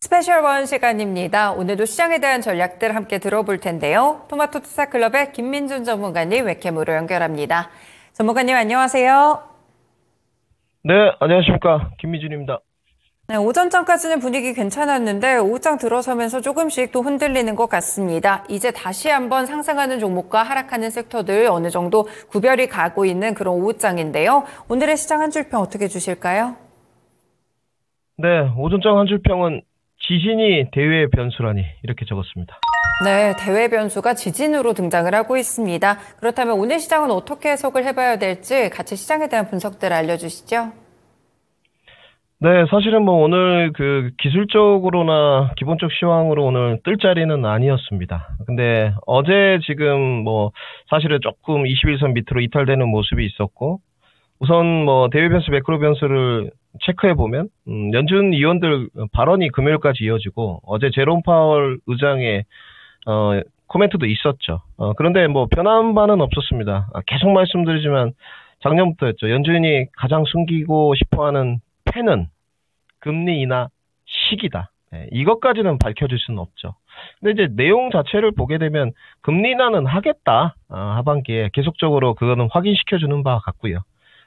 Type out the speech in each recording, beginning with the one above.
스페셜 원 시간입니다. 오늘도 시장에 대한 전략들 함께 들어볼 텐데요. 토마토 투자클럽의 김민준 전문가님 웹캠으로 연결합니다. 전문가님 안녕하세요. 네, 안녕하십니까. 김민준입니다. 네, 오전장까지는 분위기 괜찮았는데 오후장 들어서면서 조금씩 또 흔들리는 것 같습니다. 이제 다시 한번 상승하는 종목과 하락하는 섹터들 어느 정도 구별이 가고 있는 그런 오후장인데요. 오늘의 시장 한 줄평 어떻게 주실까요? 네, 오전장 한 줄평은 지진이 대외의 변수라니 이렇게 적었습니다. 네, 대외 변수가 지진으로 등장을 하고 있습니다. 그렇다면 오늘 시장은 어떻게 해석을 해봐야 될지 같이 시장에 대한 분석들 알려주시죠. 네, 사실은 뭐 오늘 기술적으로나 기본적 시황으로 오늘 뜰 자리는 아니었습니다. 근데 어제 지금 뭐 사실은 조금 21선 밑으로 이탈되는 모습이 있었고, 우선 뭐 대외 변수, 매크로 변수를 체크해 보면 연준 의원들 발언이 금요일까지 이어지고 어제 제롬 파월 의장의 코멘트도 있었죠. 그런데 뭐 변한 바는 없었습니다. 계속 말씀드리지만 작년부터였죠. 연준이 가장 숨기고 싶어하는 펜은 금리 인하 시기다. 네, 이것까지는 밝혀줄 수는 없죠. 근데 이제 내용 자체를 보게 되면 금리 인하는 하겠다. 하반기에 계속적으로 그거는 확인시켜주는 바와 같고요.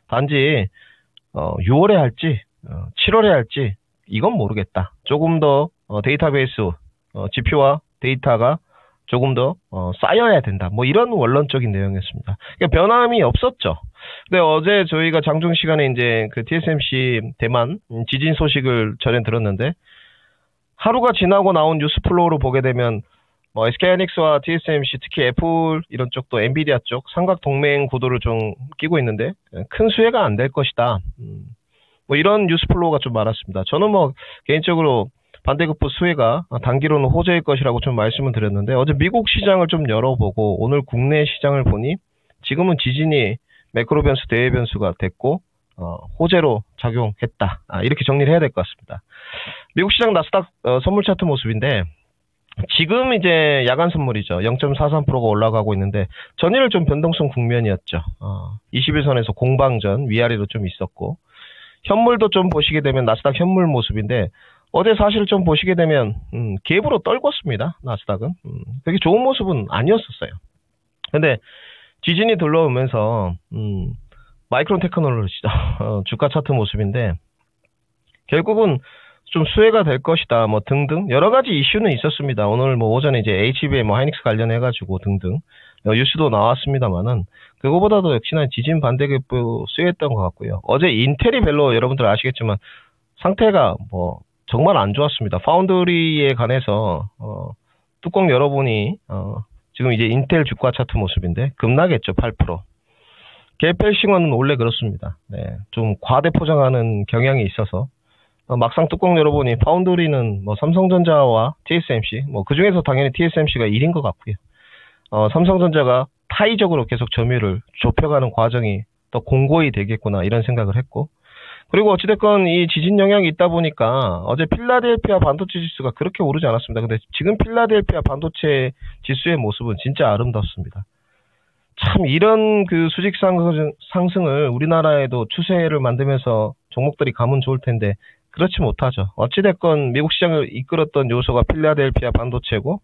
단지 6월에 할지 7월에 할지 이건 모르겠다. 조금 더 데이터베이스 지표와 데이터가 조금 더 쌓여야 된다. 뭐 이런 원론적인 내용이었습니다. 그러니까 변함이 없었죠. 근데 어제 저희가 장중 시간에 이제 그 TSMC 대만 지진 소식을 전해 들었는데, 하루가 지나고 나온 뉴스 플로우를 보게 되면 뭐 SK하이닉스와 TSMC, 특히 애플 이런 쪽도 엔비디아 쪽 삼각 동맹 구도를 좀 끼고 있는데 큰 수혜가 안 될 것이다. 뭐 이런 뉴스 플로우가 좀 많았습니다. 저는 뭐 개인적으로 반대급부 수혜가 단기로는 호재일 것이라고 좀 말씀을 드렸는데, 어제 미국 시장을 좀 열어보고 오늘 국내 시장을 보니 지금은 지진이 매크로 변수, 대외 변수가 됐고 호재로 작용했다. 이렇게 정리를 해야 될 것 같습니다. 미국 시장 나스닥 선물 차트 모습인데, 지금 이제 야간 선물이죠. 0.43%가 올라가고 있는데 전일 좀 변동성 국면이었죠. 21선에서 공방전 위아래로 좀 있었고, 현물도 좀 보시게 되면 나스닥 현물 모습인데 어제 사실 좀 보시게 되면 갭으로 떨궜습니다. 나스닥은 되게 좋은 모습은 아니었었어요. 근데 지진이 들러오면서 마이크론 테크놀로지죠. 주가 차트 모습인데 결국은 좀 수혜가 될 것이다, 뭐 등등 여러 가지 이슈는 있었습니다. 오늘 뭐 오전에 이제 HBM, 뭐 하이닉스 관련해가지고 등등 뉴스도 나왔습니다만은 그거보다도 역시나 지진 반대급부 수혜했던 것 같고요. 어제 인텔이 별로 여러분들 아시겠지만 상태가 뭐 정말 안 좋았습니다. 파운드리에 관해서 뚜껑 열어보니 지금 이제 인텔 주가 차트 모습인데 급락했죠. 8%. 갭펠싱어는 원래 그렇습니다. 네, 좀 과대 포장하는 경향이 있어서 막상 뚜껑 열어보니 파운드리는 뭐 삼성전자와 TSMC, 뭐 그중에서 당연히 TSMC가 1인 것 같고요. 삼성전자가 타이적으로 계속 점유율을 좁혀가는 과정이 더 공고히 되겠구나 이런 생각을 했고, 그리고 어찌됐건 이 지진 영향이 있다 보니까 어제 필라델피아 반도체 지수가 그렇게 오르지 않았습니다. 근데 지금 필라델피아 반도체 지수의 모습은 진짜 아름답습니다. 참 이런 그 수직 상승을 우리나라에도 추세를 만들면서 종목들이 가면 좋을 텐데 그렇지 못하죠. 어찌됐건 미국 시장을 이끌었던 요소가 필라델피아 반도체고,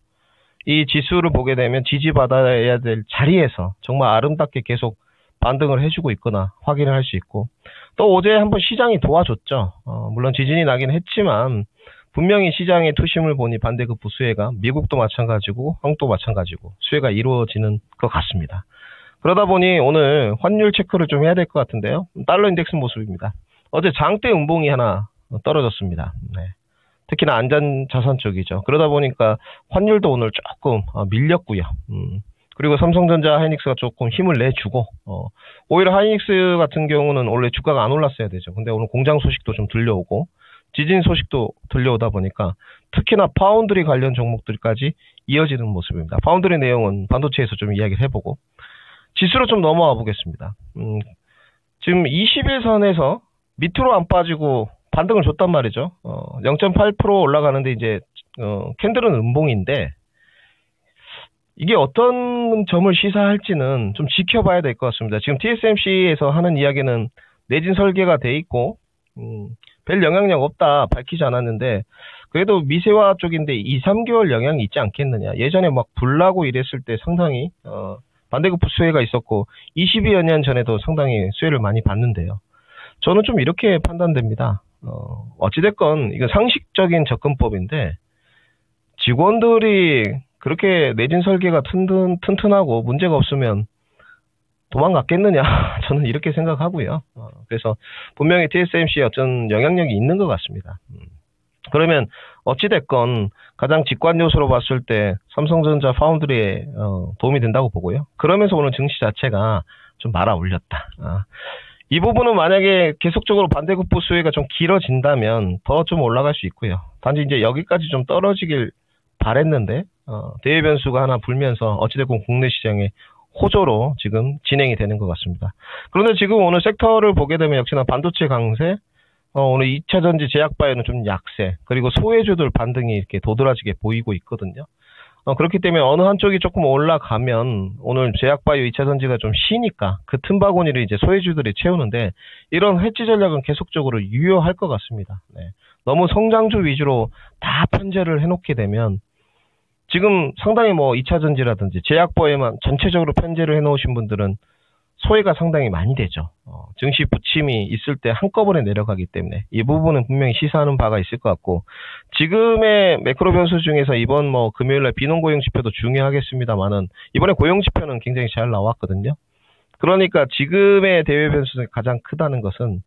이 지수를 보게 되면 지지받아야 될 자리에서 정말 아름답게 계속 반등을 해주고 있거나 확인을 할 수 있고, 또 어제 한번 시장이 도와줬죠. 물론 지진이 나긴 했지만 분명히 시장의 투심을 보니 반대급부 수혜가 미국도 마찬가지고 한국도 마찬가지고 수혜가 이루어지는 것 같습니다. 그러다 보니 오늘 환율 체크를 좀 해야 될 것 같은데요. 달러 인덱스 모습입니다. 어제 장대 음봉이 하나 떨어졌습니다. 네. 특히나 안전자산 쪽이죠. 그러다 보니까 환율도 오늘 조금 밀렸고요. 그리고 삼성전자, 하이닉스가 조금 힘을 내주고, 오히려 하이닉스 같은 경우는 원래 주가가 안 올랐어야 되죠. 근데 오늘 공장 소식도 좀 들려오고 지진 소식도 들려오다 보니까 특히나 파운드리 관련 종목들까지 이어지는 모습입니다. 파운드리 내용은 반도체에서 좀 이야기를 해보고, 지수로 좀 넘어와 보겠습니다. 지금 21선에서 밑으로 안 빠지고 반등을 줬단 말이죠. 0.8% 올라가는데 이제 캔들은 음봉인데 이게 어떤 점을 시사할지는 좀 지켜봐야 될 것 같습니다. 지금 TSMC에서 하는 이야기는 내진 설계가 돼 있고 별 영향력 없다 밝히지 않았는데 그래도 미세화 쪽인데 2, 3개월 영향이 있지 않겠느냐. 예전에 막 불나고 이랬을 때 상당히 반대급부 수혜가 있었고 22여 년 전에도 상당히 수혜를 많이 봤는데요. 저는 좀 이렇게 판단됩니다. 어찌됐건 이건 상식적인 접근법인데 직원들이 그렇게 내진 설계가 튼튼하고 문제가 없으면 도망갔겠느냐 저는 이렇게 생각하고요. 그래서 분명히 TSMC에 어떤 영향력이 있는 것 같습니다. 그러면 어찌됐건 가장 직관 요소로 봤을 때 삼성전자 파운드리에 도움이 된다고 보고요. 그러면서 오늘 증시 자체가 좀 말아 올렸다. 이 부분은 만약에 계속적으로 반대급부 수혜가 좀 길어진다면 더 좀 올라갈 수 있고요. 단지 이제 여기까지 좀 떨어지길 바랬는데 대외 변수가 하나 불면서 어찌됐건 국내 시장에 호조로 지금 진행이 되는 것 같습니다. 그런데 지금 오늘 섹터를 보게 되면 역시나 반도체 강세, 오늘 2차 전지 제약바이오는 좀 약세, 그리고 소외주들 반등이 이렇게 도드라지게 보이고 있거든요. 그렇기 때문에 어느 한쪽이 조금 올라가면 오늘 제약바이오 2차 전지가 좀 쉬니까 그 틈바구니를 이제 소외주들이 채우는데 이런 해지 전략은 계속적으로 유효할 것 같습니다. 네. 너무 성장주 위주로 다 편제를 해놓게 되면 지금 상당히 뭐 2차 전지라든지 제약바이오에만 전체적으로 편제를 해놓으신 분들은 소외가 상당히 많이 되죠. 증시 부침이 있을 때 한꺼번에 내려가기 때문에 이 부분은 분명히 시사하는 바가 있을 것 같고 지금의 매크로 변수 중에서 이번 뭐 금요일날 비농 고용 지표도 중요하겠습니다만은 이번에 고용 지표는 굉장히 잘 나왔거든요. 그러니까 지금의 대외 변수 중에 가장 크다는 것은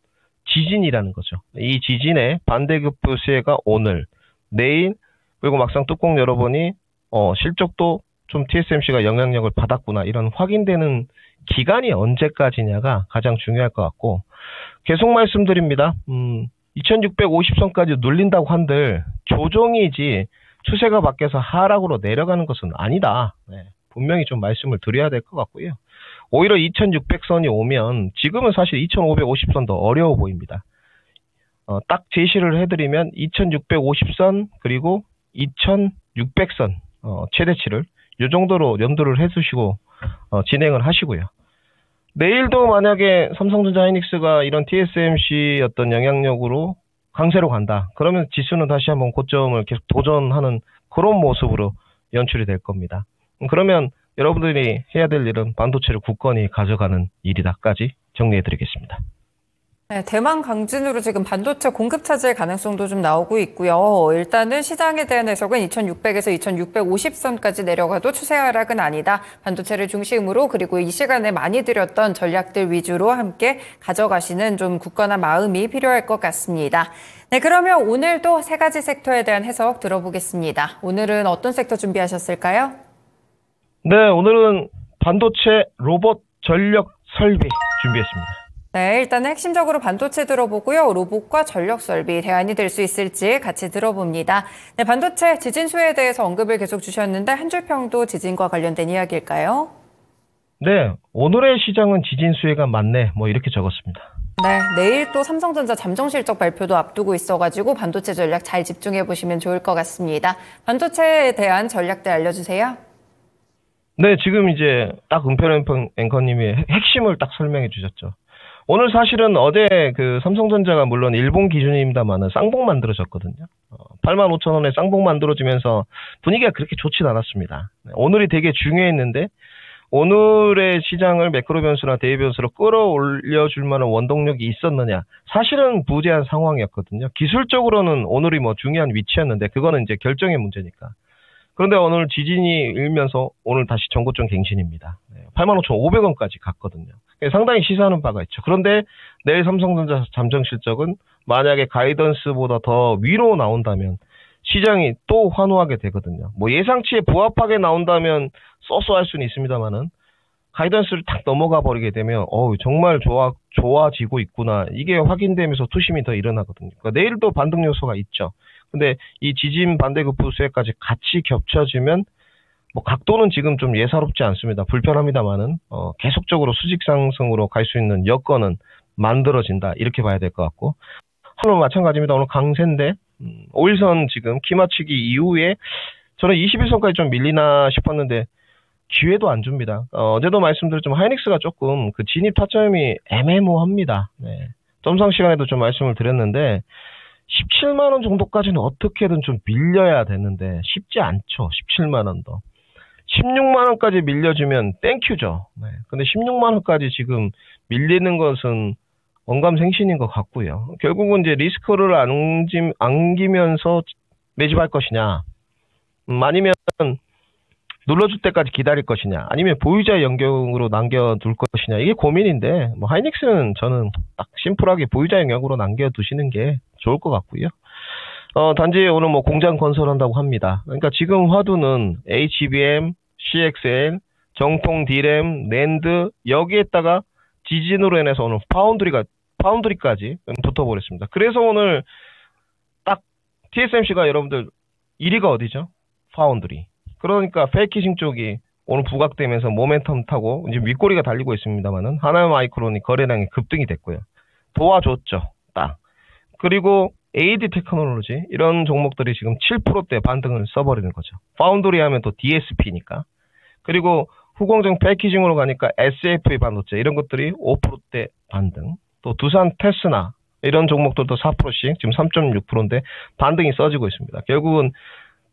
지진이라는 거죠. 이 지진의 반대급부 수혜가 오늘, 내일 그리고 막상 뚜껑 열어보니 실적도 좀 TSMC가 영향력을 받았구나 이런 확인되는 기간이 언제까지냐가 가장 중요할 것 같고 계속 말씀드립니다. 2650선까지 눌린다고 한들 조정이지 추세가 바뀌어서 하락으로 내려가는 것은 아니다. 네, 분명히 좀 말씀을 드려야 될 것 같고요. 오히려 2600선이 오면 지금은 사실 2550선도 어려워 보입니다. 딱 제시를 해드리면 2650선 그리고 2600선 최대치를 이 정도로 염두를 해두시고 진행을 하시고요. 내일도 만약에 삼성전자 하이닉스가 이런 TSMC 어떤 영향력으로 강세로 간다. 그러면 지수는 다시 한번 고점을 계속 도전하는 그런 모습으로 연출이 될 겁니다. 그러면 여러분들이 해야 될 일은 반도체를 굳건히 가져가는 일이다까지 정리해드리겠습니다. 네, 대만 강진으로 지금 반도체 공급 차질 가능성도 좀 나오고 있고요. 일단은 시장에 대한 해석은 2600에서 2650선까지 내려가도 추세 하락은 아니다. 반도체를 중심으로 그리고 이 시간에 많이 들였던 전략들 위주로 함께 가져가시는 좀 굳건한 마음이 필요할 것 같습니다. 네, 그러면 오늘도 세 가지 섹터에 대한 해석 들어보겠습니다. 오늘은 어떤 섹터 준비하셨을까요? 네, 오늘은 반도체, 로봇, 전력, 설비 준비했습니다. 네, 일단은 핵심적으로 반도체 들어보고요. 로봇과 전력 설비 대안이 될 수 있을지 같이 들어봅니다. 네, 반도체 지진 수혜에 대해서 언급을 계속 주셨는데 한 줄 평도 지진과 관련된 이야기일까요? 네, 오늘의 시장은 지진 수혜가 많네. 뭐 이렇게 적었습니다. 네, 내일 또 삼성전자 잠정 실적 발표도 앞두고 있어가지고 반도체 전략 잘 집중해 보시면 좋을 것 같습니다. 반도체에 대한 전략들 알려주세요. 네, 지금 이제 딱 은평 앵커님이 핵심을 딱 설명해 주셨죠. 오늘 사실은 어제 그 삼성전자가 물론 일본 기준입니다만은 쌍봉 만들어졌거든요. 85,000원에 쌍봉 만들어지면서 분위기가 그렇게 좋진 않았습니다. 오늘이 되게 중요했는데 오늘의 시장을 매크로 변수나 대외 변수로 끌어올려 줄 만한 원동력이 있었느냐. 사실은 부재한 상황이었거든요. 기술적으로는 오늘이 뭐 중요한 위치였는데 그거는 이제 결정의 문제니까. 그런데 오늘 지진이 일면서 오늘 다시 전고점 갱신입니다. 85,500원까지 갔거든요. 상당히 시사하는 바가 있죠. 그런데 내일 삼성전자 잠정 실적은 만약에 가이던스보다 더 위로 나온다면 시장이 또 환호하게 되거든요. 뭐 예상치에 부합하게 나온다면 쏘쏘할 수는 있습니다만은 가이던스를 딱 넘어가 버리게 되면 정말 좋아지고 있구나. 이게 확인되면서 투심이 더 일어나거든요. 그러니까 내일도 반등 요소가 있죠. 근데 이 지진 반대급부 수혜까지 같이 겹쳐지면 뭐 각도는 지금 좀 예사롭지 않습니다. 불편합니다만은 계속적으로 수직 상승으로 갈 수 있는 여건은 만들어진다. 이렇게 봐야 될 것 같고 오늘 마찬가지입니다. 오늘 강세인데 5일선 지금 키 맞추기 이후에 저는 21선까지 좀 밀리나 싶었는데 기회도 안 줍니다. 어제도 말씀드렸지만 하이닉스가 조금 그 진입 타점이 애매모호합니다. 네. 점상 시간에도 좀 말씀을 드렸는데 17만 원 정도까지는 어떻게든 좀 밀려야 되는데 쉽지 않죠. 17만 원도. 16만 원까지 밀려주면 땡큐죠. 네. 근데 16만 원까지 지금 밀리는 것은 언감생신인 것 같고요. 결국은 이제 리스크를 안기면서 매집할 것이냐, 아니면 눌러줄 때까지 기다릴 것이냐, 아니면 보유자 영역으로 남겨둘 것이냐, 이게 고민인데, 뭐 하이닉스는 저는 딱 심플하게 보유자 영역으로 남겨두시는 게 좋을 것 같고요. 단지 오늘 뭐 공장 건설한다고 합니다. 그러니까 지금 화두는 HBM, CXL, 정통 DRAM, 낸드, 여기에다가 지진으로 인해서 오늘 파운드리까지 붙어버렸습니다. 그래서 오늘 딱 TSMC가 여러분들 1위가 어디죠? 파운드리. 그러니까 패키징 쪽이 오늘 부각되면서 모멘텀 타고 이제 윗꼬리가 달리고 있습니다만은 하나마이크론이 거래량이 급등이 됐고요. 도와줬죠. 딱. 그리고 AD 테크놀로지 이런 종목들이 지금 7%대 반등을 써버리는 거죠. 파운드리 하면 또 DSP니까. 그리고 후공정 패키징으로 가니까 SFA 반도체 이런 것들이 5%대 반등. 또 두산 테스나 이런 종목들도 4%씩 지금 3.6%인데 반등이 써지고 있습니다. 결국은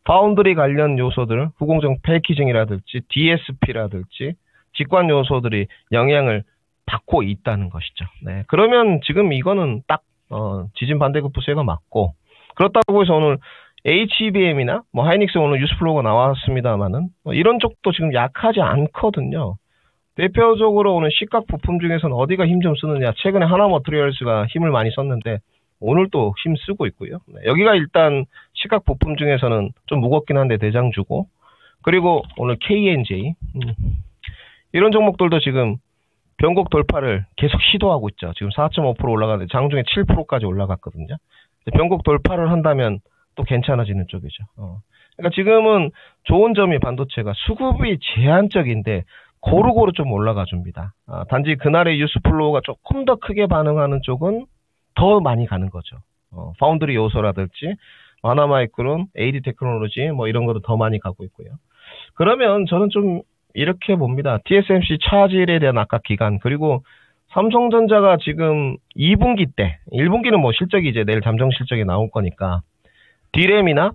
파운드리 관련 요소들, 후공정 패키징이라든지 DSP라든지 직관 요소들이 영향을 받고 있다는 것이죠. 네, 그러면 지금 이거는 딱 지진 반대급부세가 맞고, 그렇다고 해서 오늘 HBM이나 뭐 하이닉스 오늘 뉴스플로우가 나왔습니다만은 이런 쪽도 지금 약하지 않거든요. 대표적으로 오늘 시각 부품 중에서는 어디가 힘 좀 쓰느냐, 최근에 하나머트리얼스가 힘을 많이 썼는데 오늘 또 힘 쓰고 있고요. 여기가 일단 시각 부품 중에서는 좀 무겁긴 한데 대장주고, 그리고 오늘 KNJ 이런 종목들도 지금 변곡 돌파를 계속 시도하고 있죠. 지금 4.5% 올라가는데 장중에 7%까지 올라갔거든요. 변곡 돌파를 한다면 또 괜찮아지는 쪽이죠. 그러니까 지금은 좋은 점이 반도체가 수급이 제한적인데 고루고루 좀 올라가 줍니다. 단지 그날의 뉴스플로우가 조금 더 크게 반응하는 쪽은 더 많이 가는 거죠. 파운드리 요소라든지 하나마이크론, AD 테크놀로지 뭐 이런 것도 더 많이 가고 있고요. 그러면 저는 좀 이렇게 봅니다. TSMC 차질에 대한 악화 기간, 그리고 삼성전자가 지금 2분기 때, 1분기는 뭐 실적이 이제 내일 잠정 실적이 나올 거니까 D램이나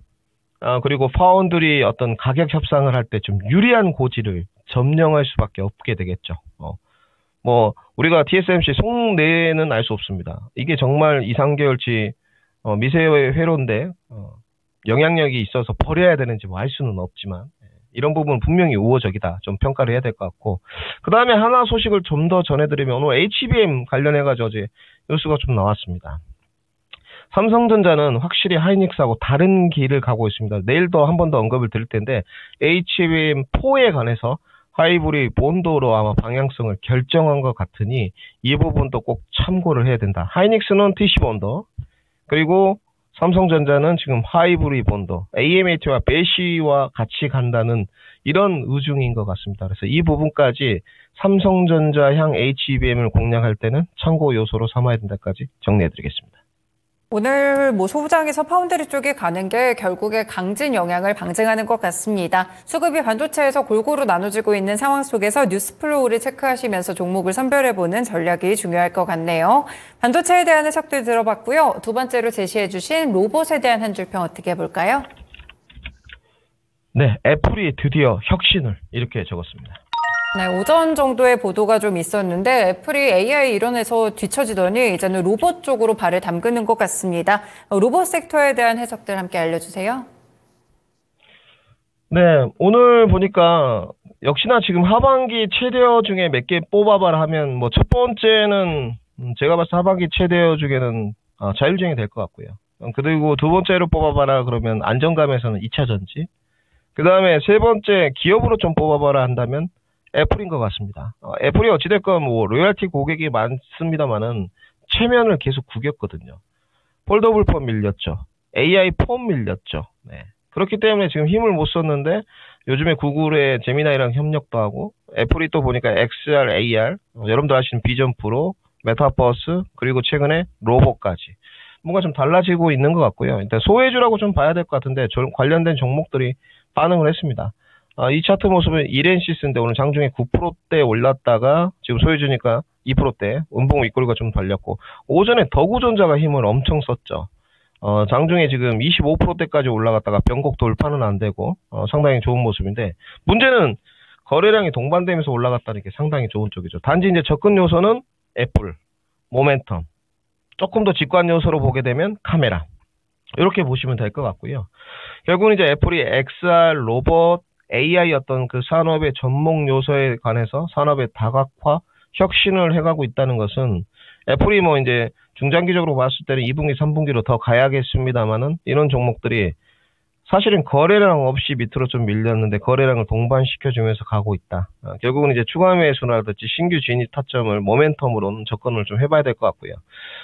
그리고 파운드리 어떤 가격 협상을 할 때 좀 유리한 고지를 점령할 수밖에 없게 되겠죠. 뭐 우리가 TSMC 속내는 알 수 없습니다. 이게 정말 2, 3개월치 미세의 회로인데 영향력이 있어서 버려야 되는지 뭐 알 수는 없지만 이런 부분은 분명히 우호적이다. 좀 평가를 해야 될 것 같고, 그 다음에 하나 소식을 좀 더 전해드리면 오늘 HBM 관련해가지고 어제 뉴스가 좀 나왔습니다. 삼성전자는 확실히 하이닉스하고 다른 길을 가고 있습니다. 내일도 한 번 더 언급을 드릴 텐데 HBM4에 관해서 하이브리 본도로 아마 방향성을 결정한 것 같으니 이 부분도 꼭 참고를 해야 된다. 하이닉스는 TC 본도, 그리고 삼성전자는 지금 하이브리 본도, AMAT와 배시와 같이 간다는 이런 의중인 것 같습니다. 그래서 이 부분까지 삼성전자향 HBM을 공략할 때는 참고 요소로 삼아야 된다까지 정리해드리겠습니다. 오늘 뭐 소부장에서 파운드리 쪽에 가는 게 결국에 강진 영향을 방증하는 것 같습니다. 수급이 반도체에서 골고루 나눠지고 있는 상황 속에서 뉴스플로우를 체크하시면서 종목을 선별해보는 전략이 중요할 것 같네요. 반도체에 대한 해석들 들어봤고요. 두 번째로 제시해주신 로봇에 대한 한 줄 평 어떻게 해볼까요? 네, 애플이 드디어 혁신을 이렇게 적었습니다. 네, 오전 정도의 보도가 좀 있었는데 애플이 AI 이론에서 뒤처지더니 이제는 로봇 쪽으로 발을 담그는 것 같습니다. 로봇 섹터에 대한 해석들 함께 알려주세요. 네, 오늘 보니까 역시나 지금 하반기 최대어 중에 몇 개 뽑아봐라 하면 뭐 첫 번째는 제가 봤을 때 하반기 최대어 중에는 자율주행이 될 것 같고요. 그리고 두 번째로 뽑아봐라 그러면 안정감에서는 2차 전지. 그 다음에 세 번째 기업으로 좀 뽑아봐라 한다면 애플인 것 같습니다. 애플이 어찌됐건 뭐 로열티 고객이 많습니다만은 체면을 계속 구겼거든요. 폴더블 폰 밀렸죠. AI 폰 밀렸죠. 네. 그렇기 때문에 지금 힘을 못 썼는데 요즘에 구글의 제미나이랑 협력도 하고 애플이 또 보니까 XR, AR, 여러분들 아시는 비전 프로, 메타버스, 그리고 최근에 로봇까지 뭔가 좀 달라지고 있는 것 같고요. 일단 소외주라고 좀 봐야 될 것 같은데 관련된 종목들이 반응을 했습니다. 이 차트 모습은 이렌시스인데 오늘 장중에 9%대 올랐다가 지금 소유주니까 2%대 음봉 윗골과 좀 달렸고, 오전에 더구전자가 힘을 엄청 썼죠. 장중에 지금 25%대까지 올라갔다가 변곡 돌파는 안 되고 상당히 좋은 모습인데, 문제는 거래량이 동반되면서 올라갔다는 게 상당히 좋은 쪽이죠. 단지 이제 접근 요소는 애플, 모멘텀, 조금 더 직관 요소로 보게 되면 카메라, 이렇게 보시면 될 것 같고요. 결국은 이제 애플이 XR, 로봇, AI 어떤 그 산업의 접목 요소에 관해서 산업의 다각화, 혁신을 해가고 있다는 것은, 애플이 뭐 이제 중장기적으로 봤을 때는 2분기, 3분기로 더 가야겠습니다만은, 이런 종목들이 사실은 거래량 없이 밑으로 좀 밀렸는데 거래량을 동반시켜주면서 가고 있다. 결국은 이제 추가 매수라든지 신규 진입 타점을 모멘텀으로는 접근을 좀 해봐야 될 것 같고요.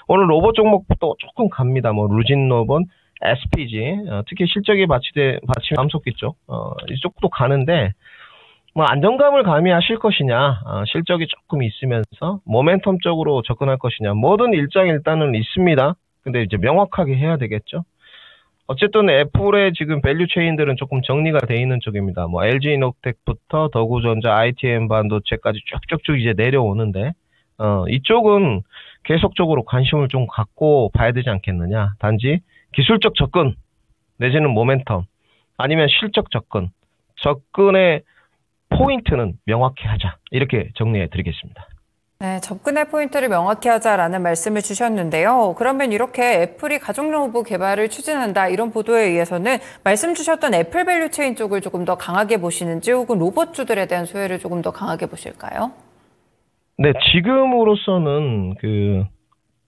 오늘 로봇 종목도 조금 갑니다. 뭐 루진 로봇, SPG, 특히 실적이 받침 감속기 쪽, 이쪽도 가는데, 뭐 안정감을 가미하실 것이냐, 실적이 조금 있으면서 모멘텀 쪽으로 접근할 것이냐, 뭐든 일장일단은 있습니다. 근데 이제 명확하게 해야 되겠죠. 어쨌든 애플의 지금 밸류 체인들은 조금 정리가 돼 있는 쪽입니다. 뭐 LG 이노텍부터 더구전자, ITM 반도체까지 쭉쭉쭉 이제 내려오는데, 이쪽은 계속적으로 관심을 좀 갖고 봐야 되지 않겠느냐. 단지 기술적 접근 내지는 모멘텀, 아니면 실적 접근, 접근의 포인트는 명확히 하자, 이렇게 정리해 드리겠습니다. 네, 접근의 포인트를 명확히 하자라는 말씀을 주셨는데요. 그러면 이렇게 애플이 가족 로봇 개발을 추진한다, 이런 보도에 의해서는 말씀 주셨던 애플 밸류 체인 쪽을 조금 더 강하게 보시는지, 혹은 로봇주들에 대한 수혜를 조금 더 강하게 보실까요? 네, 지금으로서는 그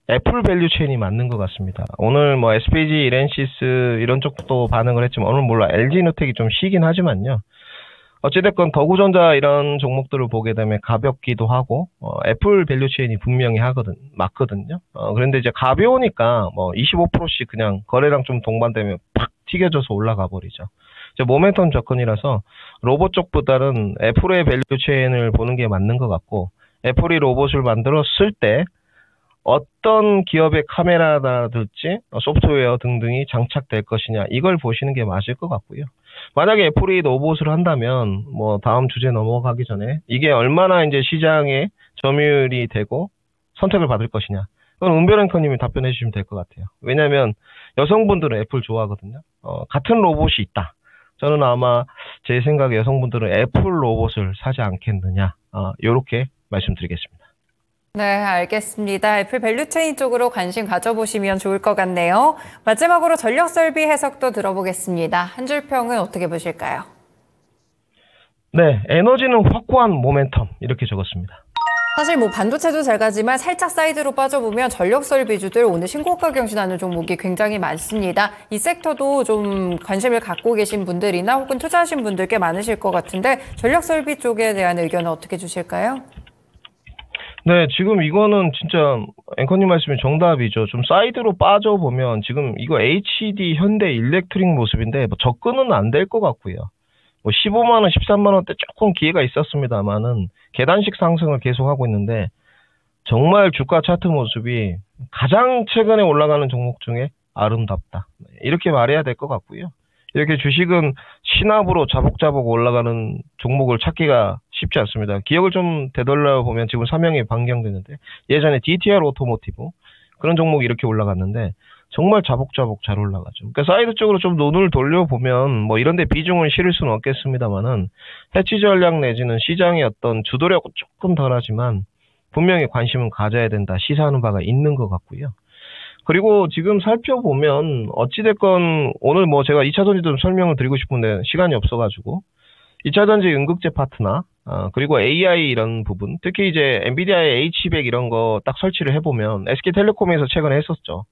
애플 밸류 체인이 맞는 것 같습니다. 오늘 뭐 SPG, 이렌시스 이런 쪽도 반응을 했지만, 오늘 몰라 LG 이노텍이 좀 쉬긴 하지만요. 어찌됐건 더구전자 이런 종목들을 보게 되면 가볍기도 하고, 애플 밸류 체인이 분명히 맞거든요. 그런데 이제 가벼우니까 뭐 25%씩 그냥 거래량 좀 동반되면 팍 튀겨져서 올라가 버리죠. 이제 모멘텀 접근이라서 로봇 쪽보다는 애플의 밸류 체인을 보는 게 맞는 것 같고, 애플이 로봇을 만들었을 때 어떤 기업의 카메라라든지 소프트웨어 등등이 장착될 것이냐, 이걸 보시는 게 맞을 것 같고요. 만약에 애플이 로봇을 한다면, 뭐 다음 주제 넘어가기 전에 이게 얼마나 이제 시장에 점유율이 되고 선택을 받을 것이냐, 그건 은별 앵커님이 답변해 주시면 될 것 같아요. 왜냐하면 여성분들은 애플 좋아하거든요. 같은 로봇이 있다, 저는 아마 제 생각에 여성분들은 애플 로봇을 사지 않겠느냐, 이렇게 말씀드리겠습니다. 네, 알겠습니다. 애플 밸류 체인 쪽으로 관심 가져보시면 좋을 것 같네요. 마지막으로 전력 설비 해석도 들어보겠습니다. 한 줄 평은 어떻게 보실까요? 네, 에너지는 확고한 모멘텀, 이렇게 적었습니다. 사실 뭐 반도체도 잘 가지만 살짝 사이드로 빠져보면 전력 설비주들 오늘 신고가 경신하는 종목이 굉장히 많습니다. 이 섹터도 좀 관심을 갖고 계신 분들이나 혹은 투자하신 분들 꽤 많으실 것 같은데, 전력 설비 쪽에 대한 의견은 어떻게 주실까요? 네, 지금 이거는 진짜 앵커님 말씀이 정답이죠. 좀 사이드로 빠져보면 지금 이거 HD 현대 일렉트릭 모습인데, 뭐 접근은 안 될 것 같고요. 뭐 15만원, 13만원대 조금 기회가 있었습니다만은 계단식 상승을 계속하고 있는데, 정말 주가 차트 모습이 가장 최근에 올라가는 종목 중에 아름답다, 이렇게 말해야 될 것 같고요. 이렇게 주식은 신압으로 자복자복 올라가는 종목을 찾기가 쉽지 않습니다. 기억을 좀 되돌려 보면 지금 사명이 변경되는데, 예전에 DTR 오토모티브 그런 종목이 이렇게 올라갔는데 정말 자복자복 잘 올라가죠. 그러니까 사이드 쪽으로 좀 눈을 돌려보면 뭐 이런 데 비중을 실을 수는 없겠습니다만은, 해치 전략 내지는 시장의 어떤 주도력은 조금 덜하지만 분명히 관심은 가져야 된다, 시사하는 바가 있는 것 같고요. 그리고 지금 살펴보면 어찌됐건 오늘 뭐 제가 2차전지 좀 설명을 드리고 싶은데 시간이 없어가지고, 2차전지 응급제 파트나 그리고 AI 이런 부분, 특히 이제 엔비디아의 H100 이런 거 딱 설치를 해보면, SK텔레콤에서 최근에 했었죠.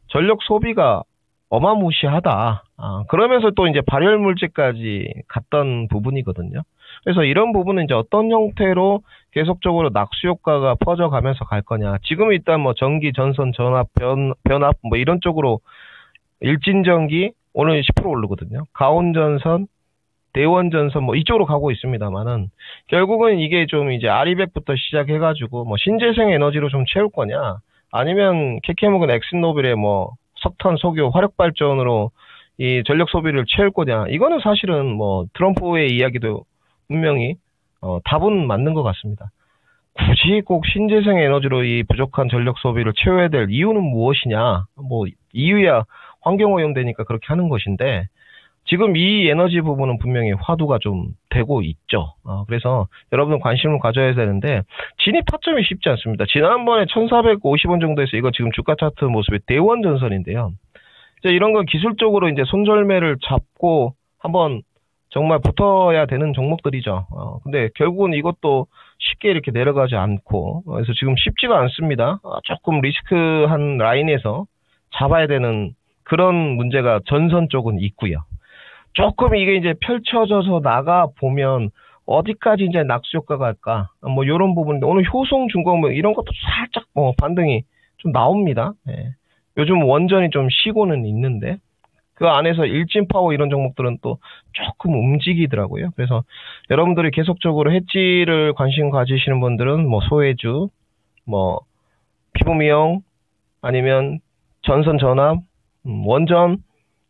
전력 소비가 어마무시하다. 그러면서 또 이제 발열물질까지 갔던 부분이거든요. 그래서 이런 부분은 이제 어떤 형태로 계속적으로 낙수 효과가 퍼져가면서 갈 거냐. 지금 일단 뭐 전기, 전선, 전압, 변압 뭐 이런 쪽으로, 일진전기 오늘 10% 오르거든요. 가온전선, 대원전선 뭐 이쪽으로 가고 있습니다만은, 결국은 이게 좀 이제 아리백부터 시작해가지고 뭐 신재생 에너지로 좀 채울 거냐, 아니면 KK목은 엑슨노빌의 뭐 석탄, 석유, 화력발전으로 이 전력 소비를 채울 거냐. 이거는 사실은 뭐 트럼프의 이야기도 분명히 답은 맞는 것 같습니다. 굳이 꼭 신재생 에너지로 이 부족한 전력 소비를 채워야 될 이유는 무엇이냐? 뭐 이유야 환경오염되니까 그렇게 하는 것인데 지금 이 에너지 부분은 분명히 화두가 좀 되고 있죠. 그래서 여러분은 관심을 가져야 되는데 진입 타점이 쉽지 않습니다. 지난번에 1,450원 정도에서 이거 지금 주가 차트 모습이 대원전선인데요. 이제 이런 건 기술적으로 이제 손절매를 잡고 한번 정말 붙어야 되는 종목들이죠. 근데 결국은 이것도 쉽게 이렇게 내려가지 않고, 그래서 지금 쉽지가 않습니다. 조금 리스크한 라인에서 잡아야 되는 그런 문제가 전선 쪽은 있고요. 조금 이게 이제 펼쳐져서 나가 보면 어디까지 이제 낙수 효과가 갈까? 뭐 이런 부분인데 오늘 효성중공 뭐 이런 것도 살짝 반등이 좀 나옵니다. 예. 요즘 원전이 좀 쉬고는 있는데 그 안에서 일진파워 이런 종목들은 또 조금 움직이더라고요. 그래서 여러분들이 계속적으로 해지를 관심 가지시는 분들은 뭐 소해주, 뭐 피부미용 아니면 전선 전압, 원전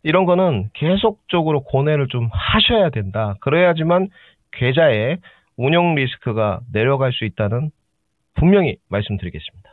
이런 거는 계속적으로 고뇌를 좀 하셔야 된다. 그래야지만 계좌에 운용 리스크가 내려갈 수 있다는 분명히 말씀드리겠습니다.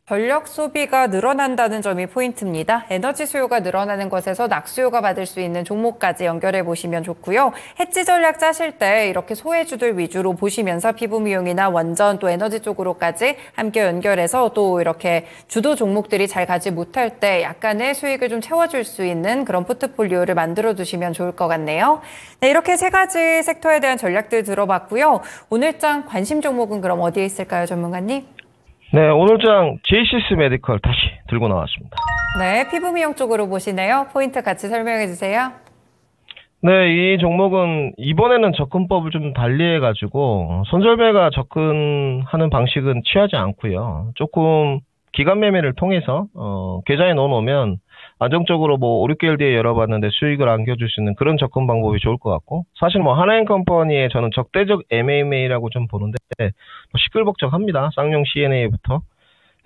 전력 소비가 늘어난다는 점이 포인트입니다. 에너지 수요가 늘어나는 것에서 낙수효가 받을 수 있는 종목까지 연결해 보시면 좋고요. 해지 전략 짜실 때 이렇게 소해주들 위주로 보시면서 피부미용이나 원전 또 에너지 쪽으로까지 함께 연결해서 또 이렇게 주도 종목들이 잘 가지 못할 때 약간의 수익을 좀 채워줄 수 있는 그런 포트폴리오를 만들어 두시면 좋을 것 같네요. 네, 이렇게 세 가지 섹터에 대한 전략들 들어봤고요. 오늘장 관심 종목은 그럼 어디에 있을까요, 전문가님? 네, 오늘장 제이시스 메디컬 다시 들고 나왔습니다. 네, 피부 미용 쪽으로 보시네요. 포인트 같이 설명해 주세요. 네, 이 종목은 이번에는 접근법을 좀 달리해가지고 손절매가 접근하는 방식은 취하지 않고요. 조금 기간 매매를 통해서 계좌에 넣어놓으면 안정적으로 뭐 5, 6개월 뒤에 열어봤는데 수익을 안겨줄 수 있는 그런 접근 방법이 좋을 것 같고 사실 뭐 하나인컴퍼니에 저는 적대적 MMA라고 좀 보는데 시끌벅적합니다. 쌍용 CNA부터.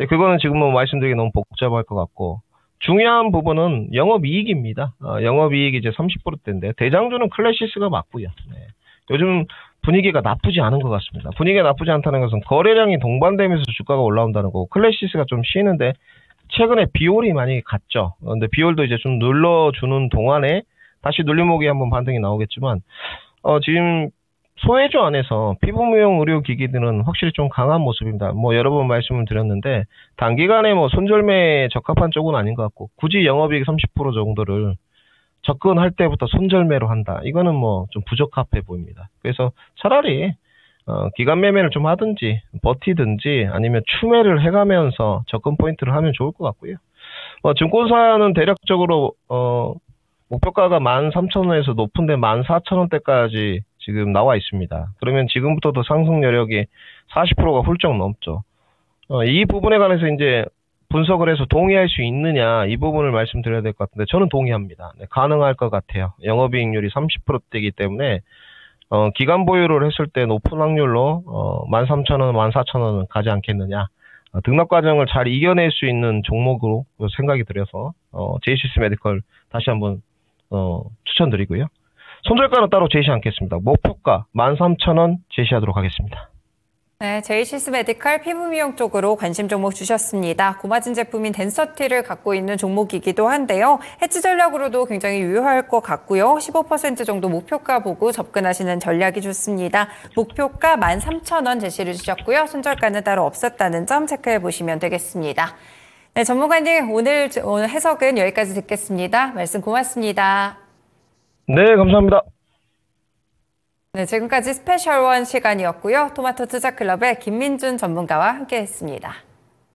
그거는 지금 뭐 말씀드리기 너무 복잡할 것 같고 중요한 부분은 영업이익입니다. 영업이익이 이제 30%대인데 대장주는 클래시스가 맞고요. 네. 요즘 분위기가 나쁘지 않은 것 같습니다. 분위기가 나쁘지 않다는 것은 거래량이 동반되면서 주가가 올라온다는 거고 클래시스가 좀 쉬는데 최근에 비올이 많이 갔죠. 근데 비올도 이제 좀 눌러주는 동안에 다시 눌림목이 한번 반등이 나오겠지만 지금 소해주 안에서 피부미용 의료기기들은 확실히 좀 강한 모습입니다. 뭐 여러 번 말씀을 드렸는데 단기간에 뭐 손절매에 적합한 쪽은 아닌 것 같고 굳이 영업이익 30% 정도를 접근할 때부터 손절매로 한다. 이거는 뭐 좀 부적합해 보입니다. 그래서 차라리 기간 매매를 좀 하든지 버티든지 아니면 추매를 해가면서 접근 포인트를 하면 좋을 것 같고요. 증권사는 대략적으로 목표가가 13,000원에서 높은데 14,000원대까지 지금 나와 있습니다. 그러면 지금부터도 상승 여력이 40%가 훌쩍 넘죠. 이 부분에 관해서 이제 분석을 해서 동의할 수 있느냐 이 부분을 말씀드려야 될 것 같은데 저는 동의합니다. 네, 가능할 것 같아요. 영업이익률이 30%대이기 때문에 기간 보유를 했을 때 높은 확률로 13,000원, 14,000원은 가지 않겠느냐. 등락 과정을 잘 이겨낼 수 있는 종목으로 생각이 들어서 제이시스 메디컬 다시 한번 추천드리고요. 손절가는 따로 제시 않겠습니다. 목표가 13,000원 제시하도록 하겠습니다. 네, 제이시스 메디컬 피부 미용 쪽으로 관심 종목 주셨습니다. 고마진 제품인 덴서티를 갖고 있는 종목이기도 한데요. 해지 전략으로도 굉장히 유효할 것 같고요. 15% 정도 목표가 보고 접근하시는 전략이 좋습니다. 목표가 13,000원 제시를 주셨고요. 손절가는 따로 없었다는 점 체크해 보시면 되겠습니다. 네, 전문가님 오늘 해석은 여기까지 듣겠습니다. 말씀 고맙습니다. 네, 감사합니다. 네, 지금까지 스페셜 원 시간이었고요. 토마토 투자클럽의 김민준 전문가와 함께했습니다.